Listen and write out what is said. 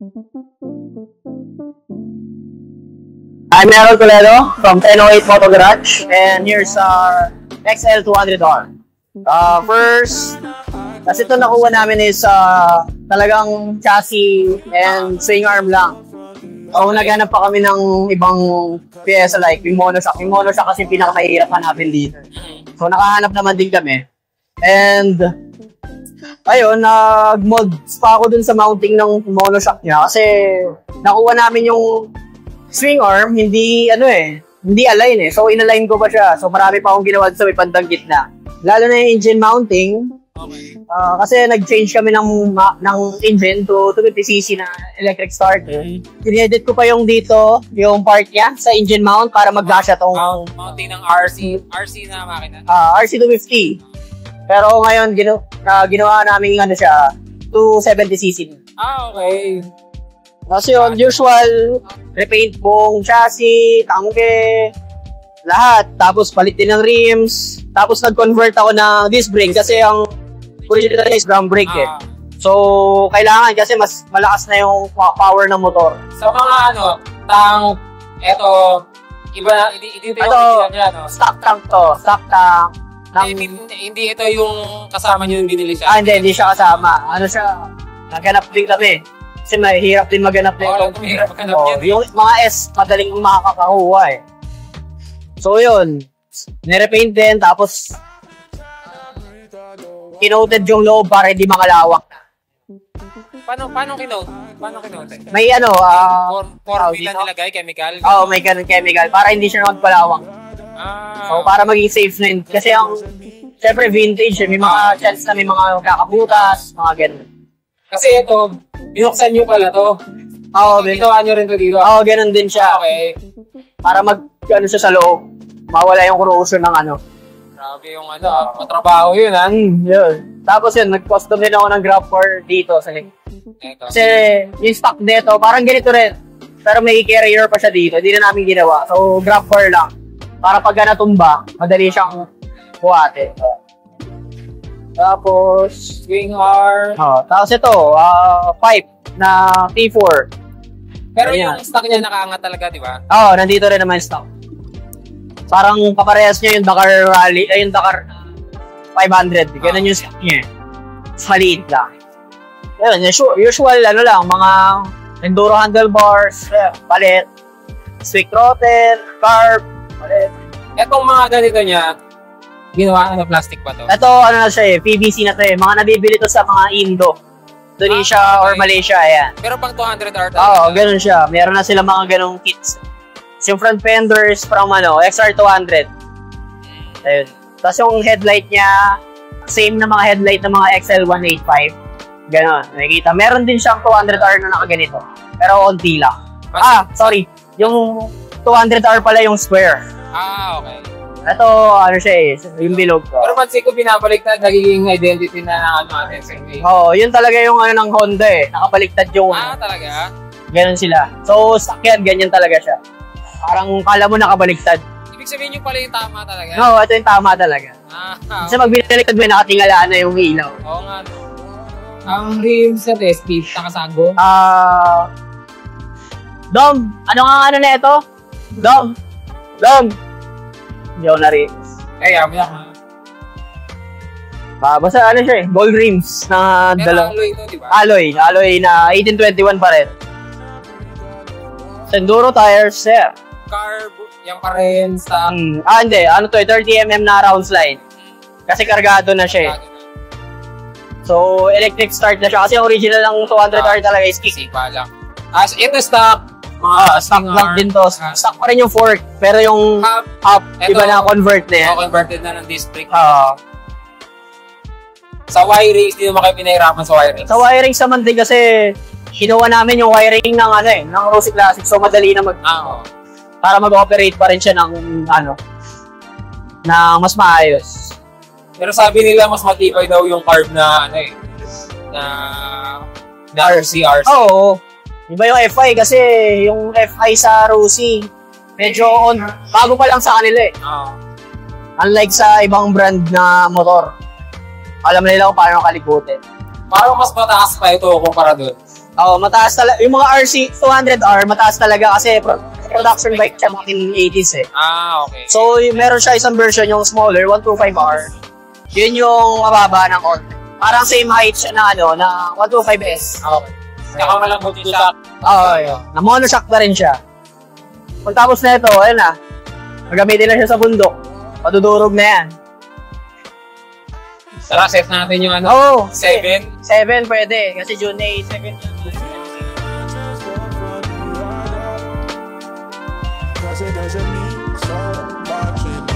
I'm Meryl Toledo from 1008 Moto Garage, and here's our XL200R. First, kasi ito nakuha namin is talagang chassis and swing arm lang. So, naghanap pa kami ng ibang pyesa like yung monoshock. Yung monoshock kasi pinakamahirap hanapin dito. So, nakahanap naman din kami. And, ayun, nag-mods pa ako dun sa mounting ng monoshock niya kasi nakuha namin yung swing arm, hindi align eh. So, inalign ko pa siya. So, marami pa akong ginawa sa may bandang gitna. Lalo na yung engine mounting. Okay. Kasi nag-change kami ng engine to 250cc na electric start. Dinedit ko pa yung dito, yung part niya sa engine mount para mag-gasha tong mounting ng RC na makina. RC250. Pero ngayon, ginawa namin siya, 270cc. Okay. Kasi yun, usual, repaint buong chassis, tangke, lahat. Tapos palit din ng rims. Tapos nag-convert ako ng disc brake kasi ang original is drum brake eh. So, kailangan kasi mas malakas na yung power ng motor. Sa mga tank, eto, iba, hindi ito yung original niya, no? Stock tank to. Stock tank. Hindi ito yung kasama niyo yung binili siya. Hindi siya kasama. Siya, naghanap din kami. Kasi mahirap din maghanap din. Mahirap maghanap yan. Yung mga S, madaling makakakuha eh. So, yun. Nirepaint din, tapos kinoted yung loob para hindi makalawak. Paano kinote? May formula nilagay, chemical? Oo, may ganun chemical para hindi siya magpalawak. So, para maging safe na yun. Kasi syempre vintage, may mga chance na may mga kakabutas, mga ganun. Kasi ito, binuksan nyo pala to. Oo, ginawa nyo rin to dito. Oo, ganun din siya. Okay. Para siya sa loob. Mawala yung corrosion ng Grabe yung matrabaho yun yun. Tapos yun, nag-custom din ako ng grab bar dito. Kasi yung stock dito, parang ganito rin. Pero may carrier pa siya dito. Hindi na namin ginawa. So, grab bar lang. Para pag natumba, madali siyang buhati. Tapos, swing arm. Tapos ito, pipe na T4. Pero yung stock niya nakaangat talaga, di ba? Oo, nandito rin naman yung stock. Parang kaparehas niya yung Dakar Rally, yung Dakar 500. Ganun yung stock niya. Maliit lang. Yun, usual, mga enduro handlebars, palit, swick throttle, carb, palit. Etong mga ganito niya, ginawa na plastic ba to? Ito, na siya PVC na to eh. Mga nabibili to sa mga Indo. Indonesia or Malaysia, ayan. Pero pang 200R talaga? Oo, ganun siya. Meron na sila mga ganung kits. Yung front fenders from XR200. Ayun. Tapos yung headlight niya, same na mga headlight ng mga XL185. Ganon, nakikita. Meron din siyang 200R na nakaganito. Pero onti lang. Sorry. Yung 200R pala yung square. Okay. Ito, siya eh, yung bilog ko. Pero pansin ko binabaliktad, nagiging identity na natin. Oo, yun talaga yung ng Honda eh. Nakabaliktad yung... talaga? Ganon sila. So, stock yan, ganyan talaga siya. Parang kala mo nakabaliktad. Ibig sabihin yung pala yung tama talaga? Oo, ito yung tama talaga. Kasi pag binaliktad mo, nakatingalaan na yung ilaw. Oo nga. Ang rims sa SP, nakasago? Dom, na ito? Dom! Hindi ako na-rims. Kaya, basta siya eh, gold rims na dalawa. Pero alloy ito, di ba? Alloy na 1821 pa rin. Enduro tires, sir. Carb, yung pa rin, stock. Hindi. 30mm na round slide. Kasi kargado na siya eh. So, electric start na siya. Kasi original ng 200R talaga is kick. Sipa lang. Ito stock. Stock lang din to. Stock pa rin yung fork. Pero yung hub, iba na convert na yan. Converted na ng disc brake. Sa wiring, hindi naman kayo pinahirapan sa wiring. Sa wiring naman din kasi kinuha namin yung wiring ng ng Rossi Classic. So, madali na para mag-operate pa rin siya ng na mas maayos. Pero sabi nila mas matibay daw yung carb na na RC. Oo. Iba yung FI kasi yung FI sa Rossi medyo bago pa lang sa kanila eh. Unlike sa ibang brand na motor. Alam nila kung paano kalikutin. Parang mas mataas pa ito kumpara doon. Oo, mataas talaga. Yung mga RC 200R, mataas talaga kasi production bike siya mga 80s eh. Okay. So, meron siya isang version, yung smaller, 125R. Yun yung mababa ng konti. Parang same height siya na na 125S. Okay. Saka malambot yung shock. Oo, yun. Na monoshock na rin siya. Pagtapos na ito, ayun na. Magamitin na siya sa bundok. Padudurog na yan. Tara, set natin yung Oo. 7. 7 pwede. Kasi June 8. 7 yun. Cause it doesn't mean so much.